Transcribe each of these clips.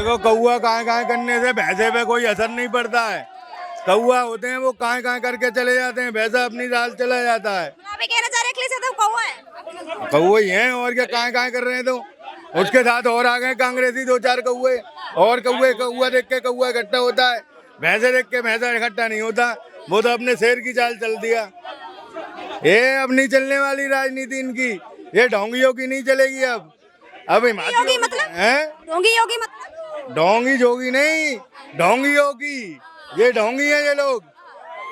देखो कौआ काए काए करने से भैंसे पे कोई असर नहीं पड़ता है। कौआ होते हैं वो काए काए करके चले जाते हैं, भैंसा अपनी दाल चला जाता है। आप ये कहना चाह रहे हैं अखिलेश यादव कौवा है? कौए ही हैं और क्या, काए काए कर रहे हैं। तो उसके साथ और आ गए कांग्रेसी 2-4 कौए और कौआ देख के कौआ इकट्ठा होता है, भैंसे देख के भैंसा इकट्ठा नहीं होता। वो तो अपने शेर की चाल चल दिया। ये अब नहीं चलने वाली राजनीति इनकी, ये ढोंगियों की नहीं चलेगी अब योगी मतलब? हैं ढोंगी योगी मतलब? ढोंगी जोगी नहीं, ढोंगियों की। ये ढोंगी है,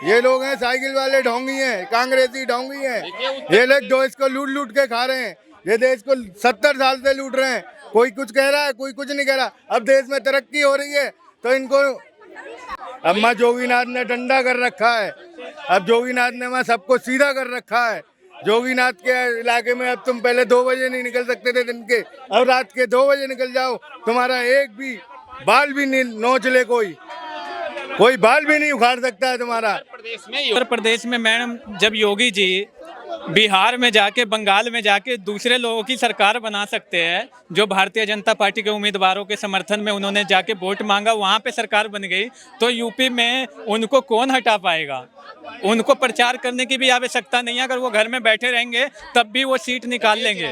ये लोग हैं साइकिल वाले ढोंगी हैं, कांग्रेसी ढोंगी हैं। ये लोग जो इसको लूट लूट के खा रहे हैं, ये देश को 70 साल से लूट रहे हैं। कोई कुछ कह रहा है, कोई कुछ नहीं कह रहा। अब देश में तरक्की हो रही है तो इनको अम्मा जोगीनाथ ने डंडा कर रखा है। अब जोगीनाथ ने वहाँ सबको सीधा कर रखा है। जोगीनाथ के इलाके में अब तुम पहले 2 बजे नहीं निकल सकते थे दिन के, अब रात के 2 बजे निकल जाओ, तुम्हारा एक भी बाल भी नहीं नोच ले, कोई बाल भी नहीं उखाड़ सकता है तुम्हारा। उत्तर प्रदेश में मैडम जब योगी जी बिहार में जाके बंगाल में जाके दूसरे लोगों की सरकार बना सकते हैं, जो भारतीय जनता पार्टी के उम्मीदवारों के समर्थन में उन्होंने जाके वोट मांगा, वहाँ पे सरकार बन गई, तो यूपी में उनको कौन हटा पाएगा? उनको प्रचार करने की भी आवश्यकता नहीं है। अगर वो घर में बैठे रहेंगे तब भी वो सीट निकाल लेंगे,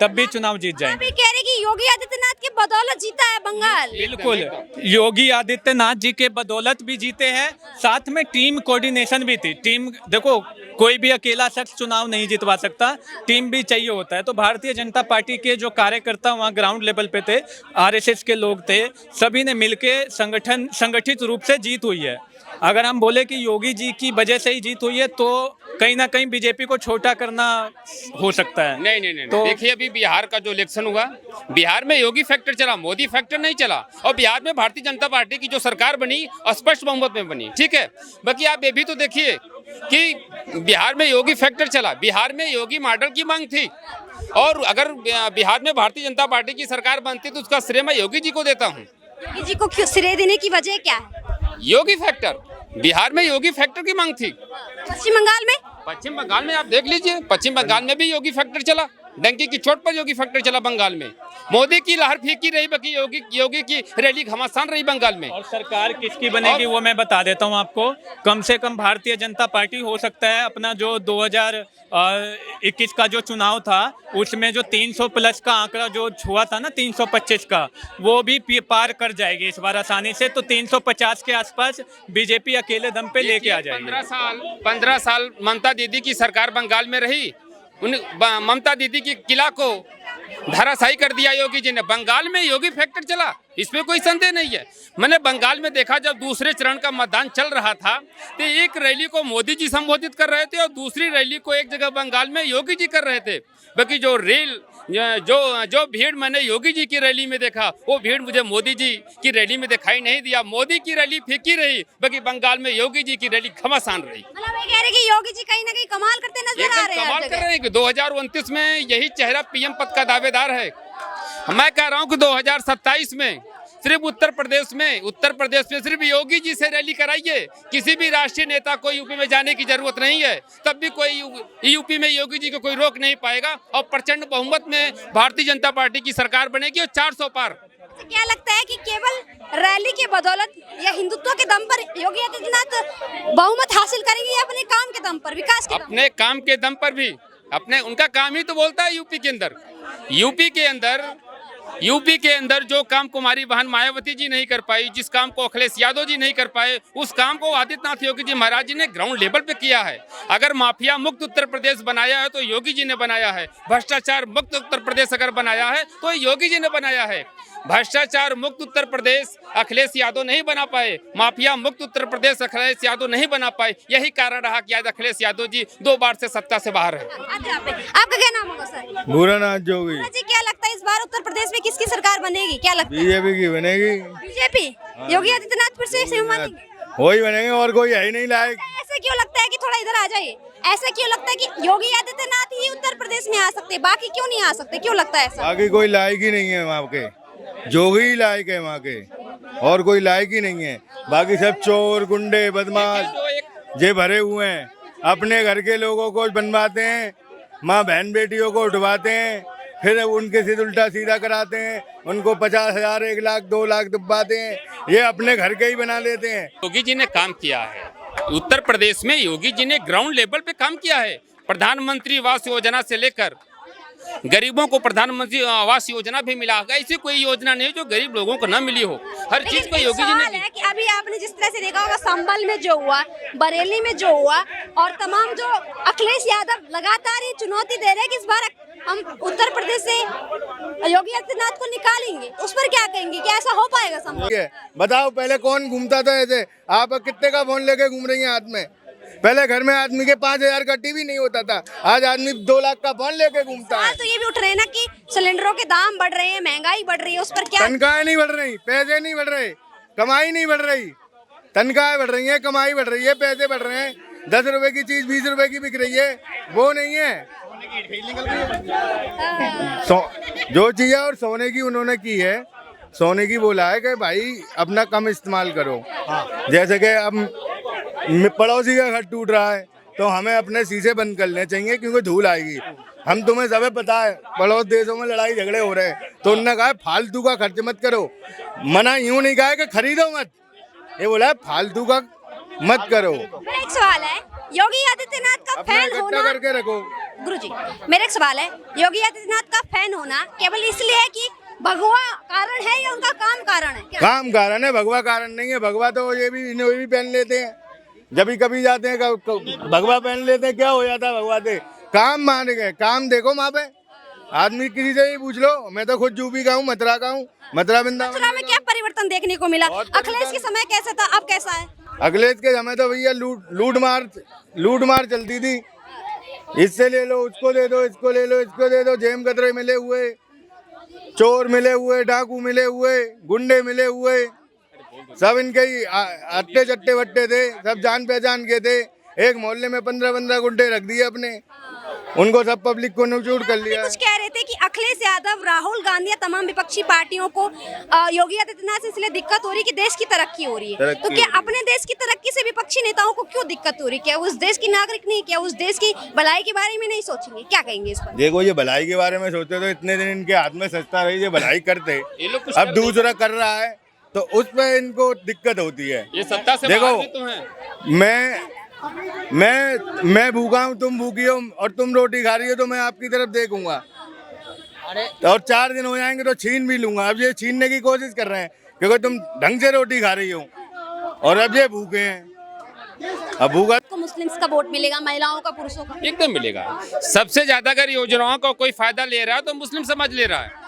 तब भी चुनाव जीत जाएंगे। आप ये कह रहे कि योगी आदित्यनाथ की बदौलत जीता है बंगाल? बिल्कुल, योगी आदित्यनाथ जी के बदौलत भी जीते हैं, साथ में टीम कोऑर्डिनेशन भी थी। टीम देखो, कोई भी अकेला शख्स चुनाव नहीं जितवा सकता, टीम भी चाहिए होता है। तो भारतीय जनता पार्टी के जो कार्यकर्ता वहाँ ग्राउंड लेवल पे थे, आरएसएस के लोग थे, सभी ने मिलके संगठित रूप से जीत हुई है। अगर हम बोले कि योगी जी की वजह से ही जीत हुई है तो कहीं ना कहीं बीजेपी को छोटा करना हो सकता है। नहीं तो देखिए, अभी बिहार का जो इलेक्शन हुआ, बिहार में योगी फैक्टर चला, मोदी फैक्टर नहीं चला। और बिहार में भारतीय जनता पार्टी की जो सरकार बनी स्पष्ट बहुमत में बनी, ठीक है। बाकी आप ये भी तो देखिए कि बिहार में योगी फैक्टर चला, बिहार में योगी मॉडल की मांग थी। और अगर बिहार में भारतीय जनता पार्टी की सरकार बनती तो उसका श्रेय मैं योगी जी को देता हूँ। योगी जी को क्यों श्रेय देने की वजह क्या है? योगी फैक्टर, बिहार में योगी फैक्टर की मांग थी। पश्चिम बंगाल में? पश्चिम बंगाल में आप देख लीजिए, पश्चिम बंगाल में भी योगी फैक्टर चला, डंकी की चोट पर योगी फैक्टर चला बंगाल में। मोदी की लहर फीकी रही, बाकी योगी की रैली घमासान रही बंगाल में। और सरकार किसकी बनेगी वो मैं बता देता हूँ आपको। कम से कम भारतीय जनता पार्टी हो सकता है अपना जो 2021 का जो चुनाव था उसमें जो 300 प्लस का आंकड़ा जो हुआ था ना, 325 का, वो भी पार कर जाएगी इस बार आसानी से। तो 350 के आसपास बीजेपी अकेले दम पे लेके आ जाएगी। 15 साल ममता दीदी की सरकार बंगाल में रही, ममता दीदी की किला को धराशायी कर दिया योगी जी ने। बंगाल में योगी फैक्टर चला, इसमें कोई संदेह नहीं है। मैंने बंगाल में देखा, जब दूसरे चरण का मतदान चल रहा था तो एक रैली को मोदी जी संबोधित कर रहे थे और दूसरी रैली को एक जगह बंगाल में योगी जी कर रहे थे। बाकी जो भीड़ मैंने योगी जी की रैली में देखा, वो भीड़ मुझे मोदी जी की रैली में दिखाई नहीं दिया। मोदी की रैली फीकी रही, बाकी बंगाल में योगी जी की रैली घमासान रही। मतलब ये कह रहे कि योगी जी कहीं ना कहीं कमाल करते नजर आ रहे हैं। कमाल कर रहे हैं कि 2029 में यही चेहरा पीएम पद का दावेदार है। मैं कह रहा हूं कि 2027 में सिर्फ उत्तर प्रदेश में सिर्फ योगी जी से रैली कराइए। किसी भी राष्ट्रीय नेता को यूपी में जाने की जरूरत नहीं है, तब भी कोई यूपी में योगी जी को कोई रोक नहीं पाएगा। और प्रचंड बहुमत में भारतीय जनता पार्टी की सरकार बनेगी और 400 पार। क्या लगता है कि केवल रैली के बदौलत या हिंदुत्व के दम पर योगी आदित्यनाथ बहुमत हासिल करेंगे या अपने काम के दम पर, विकास के अपने काम के दम पर भी, उनका काम ही तो बोलता है। यूपी के अंदर जो काम कुमारी बहन मायावती जी नहीं कर पाई, जिस काम को अखिलेश यादव जी नहीं कर पाए, उस काम को आदित्यनाथ योगी जी महाराज जी ने ग्राउंड लेवल पे किया है। अगर माफिया मुक्त उत्तर प्रदेश बनाया है तो योगी जी ने बनाया है। भ्रष्टाचार मुक्त उत्तर प्रदेश अगर बनाया है तो योगी जी ने बनाया है। भ्रष्टाचार मुक्त उत्तर प्रदेश अखिलेश यादव नहीं बना पाए, माफिया मुक्त उत्तर प्रदेश अखिलेश यादव नहीं बना पाए। यही कारण रहा कि आज अखिलेश यादव जी 2 बार से सत्ता से बाहर है। आपका क्या नाम होगा सर? भूरानाथ जोगी। जी, क्या लगता है इस बार उत्तर प्रदेश में किसकी सरकार बनेगी? क्या लगता है? बीजेपी की बनेगी। बीजेपी? योगी आदित्यनाथ फिर से सीएम बनेंगे? वही बनेंगे, और कोई है ही नहीं लायक। ऐसा क्यों लगता है कि थोड़ा इधर आ जाइए, ऐसा क्यों लगता है कि योगी आदित्यनाथ ही उत्तर प्रदेश में आ सकते, बाकी क्यों नहीं आ सकते? क्यों लगता है ऐसा? बाकी कोई लायक ही नहीं है वहाँ के, जोगी ही लायक है वहाँ के, और कोई लायक ही नहीं है। बाकी सब चोर गुंडे बदमाश जे भरे हुए हैं, अपने घर के लोगों को बनवाते हैं, माँ बहन बेटियों को उठवाते हैं, फिर उनके से उल्टा सीधा कराते हैं, उनको 50,000, 1 लाख, 2 लाख दुब्बाते हैं, ये अपने घर के ही बना लेते हैं। योगी जी ने काम किया है उत्तर प्रदेश में, योगी जी ने ग्राउंड लेवल पे काम किया है। प्रधानमंत्री आवास योजना से लेकर गरीबों को प्रधानमंत्री आवास योजना भी मिला होगा, ऐसी कोई योजना नहीं जो गरीब लोगों को न मिली हो। हर चीज को योगी जी ने दी। है कि अभी आपने जिस तरह से देखा होगा संभल में जो हुआ, बरेली में जो हुआ, और तमाम जो अखिलेश यादव लगातार ये चुनौती दे रहे हैं कि इस बार हम उत्तर प्रदेश से योगी आदित्यनाथ को निकालेंगे, उस पर क्या कहेंगे कि ऐसा हो पाएगा संभव? बताओ पहले कौन घूमता था ऐसे? आप कितने का फोन लेके घूम रही हैं हाथ में? पहले घर में आदमी के 5,000 का टीवी नहीं होता था, आज आदमी 2 लाख का फोन लेके घूमता है। तो ये भी उठ रहे हैं ना कि सिलेंडरों के दाम बढ़ रहे हैं, महंगाई बढ़ रही है, उस पर क्या? तनख्वाहें नहीं बढ़ रही, पैसे नहीं बढ़ रहे, कमाई नहीं बढ़ रही। तनख्वाहें बढ़ रही है, कमाई बढ़ रही है, पैसे बढ़ रहे हैं। 10 रुपए की चीज 20 रुपए की बिक रही है, वो नहीं है। जो चीज है और सोने की उन्होंने की है, सोने की बोला है कि भाई अपना कम इस्तेमाल करो। जैसे कि अब पड़ोसी का घर टूट रहा है तो हमें अपने शीशे बंद कर लेने चाहिए, क्योंकि धूल आएगी। हम तुम्हें सब पता है पड़ोस देशों में लड़ाई झगड़े हो रहे हैं, तो उन्होंने कहा फालतू का खर्च मत करो। मना यूं नहीं कहा कि खरीदो मत, ये बोला है फालतू का मत करो। मेरा एक सवाल है, योगी आदित्यनाथ का फैन होना, करके रखो गुरुजी, मेरा एक सवाल है, योगी आदित्यनाथ का फैन होना केवल इसलिए है कि भगवा कारण है या उनका काम कारण है? काम कारण है, भगवा कारण नहीं है। भगवा तो ये भी पहन लेते हैं, जब भी कभी जाते हैं भगवा पहन लेते हैं। क्या हो जाता है भगवा से? काम मान गए, काम देखो वहाँ पे। आदमी किसी से ही पूछ लो, मैं तो खुद यूपी का हूँ, मथुरा का हूँ, मथुरा वृंदावन। मथुरा में क्या परिवर्तन देखने को मिला? अखिलेश के समय कैसा था, अब कैसा है? अखिलेश के समय तो भैया लूट मार चलती थी। इससे ले लो, उसको दे दो, इसको ले लो, इसको दे दो। जेम कतरे मिले हुए, चोर मिले हुए, डाकू मिले हुए, गुंडे मिले हुए, सब इनके ही अट्टे चट्टे वट्टे थे, सब जान पहचान के थे। एक मोहल्ले में 15-15 गुंडे रख दिए अपने, उनको सब पब्लिक को नचूड़ कर लिया। कुछ कह रहे थे कि अखिलेश यादव, राहुल गांधी या तमाम विपक्षी पार्टियों को योगी आदित्यनाथ से इसलिए दिक्कत हो रही है कि देश की तरक्की हो रही है, तो क्या अपने देश की तरक्की से विपक्षी नेताओं को क्यों दिक्कत हो रही है? क्या उस देश की नागरिक नहीं, क्या उस देश की भलाई के बारे में नहीं सोचेंगे? क्या कहेंगे इस पर? देखो, ये भलाई के बारे में सोचते तो इतने दिन इनके हाथ में सस्ता रही, ये भलाई करते। अब दूसरा कर रहा है तो उस पर इनको दिक्कत होती है। ये सत्ता से देखो, बाहर भी तो हैं। मैं भूखा हूँ, तुम भूखी हो और तुम रोटी खा रही हो, तो मैं आपकी तरफ देखूंगा और 4 दिन हो जाएंगे तो छीन भी लूंगा। अब ये छीनने की कोशिश कर रहे हैं क्योंकि तुम ढंग से रोटी खा रही हो और अब ये भूखे हैं। अब भूखा को मुस्लिम्स का वोट मिलेगा, महिलाओं का, पुरुषों का? एकदम मिलेगा। सबसे ज्यादा अगर योजनाओं का कोई फायदा ले रहा है तो मुस्लिम समाज ले रहा है।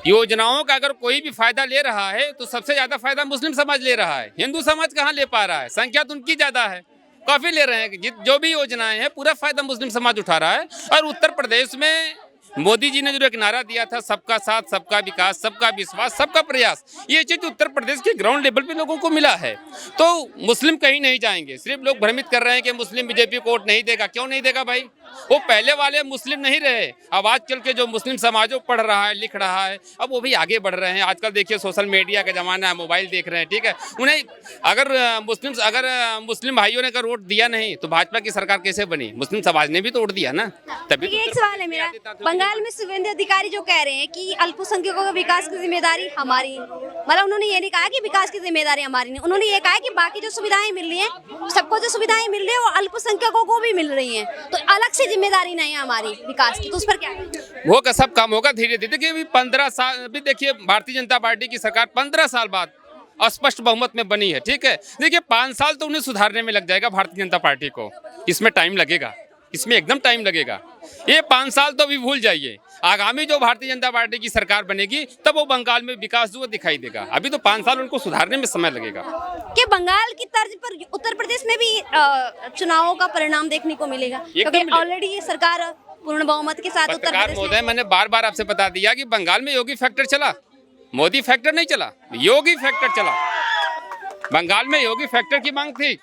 योजनाओं का अगर कोई भी फायदा ले रहा है तो सबसे ज्यादा फायदा मुस्लिम समाज ले रहा है। हिंदू समाज कहाँ ले पा रहा है? संख्या तो उनकी ज्यादा है, काफी ले रहे हैं। जो भी योजनाएं हैं पूरा फायदा मुस्लिम समाज उठा रहा है। और उत्तर प्रदेश में मोदी जी ने जो एक नारा दिया था, सबका साथ, सबका विकास, सबका विश्वास, सबका प्रयास, ये चीज उत्तर प्रदेश के ग्राउंड लेवल पे लोगों को मिला है। तो मुस्लिम कहीं नहीं जाएंगे। सिर्फ लोग भ्रमित कर रहे हैं कि मुस्लिम बीजेपी को वोट नहीं देगा। क्यों नहीं देगा भाई? वो पहले वाले मुस्लिम नहीं रहे। अब आजकल के जो मुस्लिम समाजों पढ़ रहा है, लिख रहा है, अब वो भी आगे बढ़ रहे हैं। आजकल देखिए सोशल मीडिया का जमाना है, मोबाइल देख रहे हैं, ठीक है। उन्हें अगर मुस्लिम भाइयों ने अगर वोट दिया नहीं तो भाजपा की सरकार कैसे बनी? मुस्लिम समाज ने भी तो वोट दिया ना, तभी। एक सवाल है मेरा, बंगाल में शुभेंदु अधिकारी जो कह रहे हैं कि अल्पसंख्यकों का विकास की जिम्मेदारी हमारी, मतलब उन्होंने ये नहीं कहा कि विकास की जिम्मेदारी हमारी नहीं, उन्होंने ये कहा कि बाकी जो सुविधाएं मिल रही हैं, सबको जो सुविधाएं मिल रही है वो अल्पसंख्यकों को भी मिल रही हैं, तो अलग से जिम्मेदारी नहीं है हमारी विकास की, तो उस पर क्या? वो का सब काम होगा धीरे धीरे। देखिए अभी 15 साल, अभी देखिए भारतीय जनता पार्टी की सरकार 15 साल बाद स्पष्ट बहुमत में बनी है, ठीक है। देखिए 5 साल तो उन्हें सुधारने में लग जाएगा भारतीय जनता पार्टी को, इसमें टाइम लगेगा, इसमें एकदम टाइम लगेगा। ये 5 साल तो अभी भूल जाइए। आगामी जो भारतीय जनता पार्टी की सरकार बनेगी तब वो बंगाल में विकास जो दिखाई देगा। अभी तो 5 साल उनको सुधारने में समय लगेगा। कि बंगाल की तर्ज पर उत्तर प्रदेश में भी चुनावों का परिणाम देखने को मिलेगा, क्योंकि ऑलरेडी ये सरकार पूर्ण बहुमत के साथ उत्तर प्रदेश में। मैंने बार बार आपसे बता दिया कि बंगाल में योगी फैक्टर चला, मोदी फैक्टर नहीं चला, योगी फैक्टर चला। बंगाल में योगी फैक्टर की मांग थी,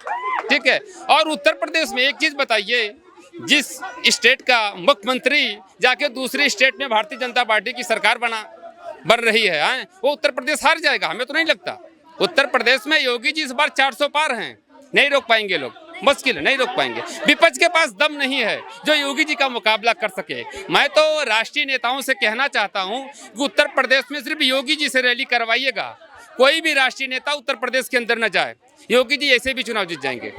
ठीक है। और उत्तर प्रदेश में एक चीज बताइए, जिस स्टेट का मुख्यमंत्री जाके दूसरे स्टेट में भारतीय जनता पार्टी की सरकार बन रही है, वो उत्तर प्रदेश हार जाएगा? हमें तो नहीं लगता। उत्तर प्रदेश में योगी जी इस बार 400 पार हैं, नहीं रोक पाएंगे लोग। मुश्किल है, नहीं रोक पाएंगे। विपक्ष के पास दम नहीं है जो योगी जी का मुकाबला कर सके। मैं तो राष्ट्रीय नेताओं से कहना चाहता हूं कि उत्तर प्रदेश में सिर्फ योगी जी से रैली करवाइएगा, कोई भी राष्ट्रीय नेता उत्तर प्रदेश के अंदर न जाए। योगी जी ऐसे भी चुनाव जीत जाएंगे।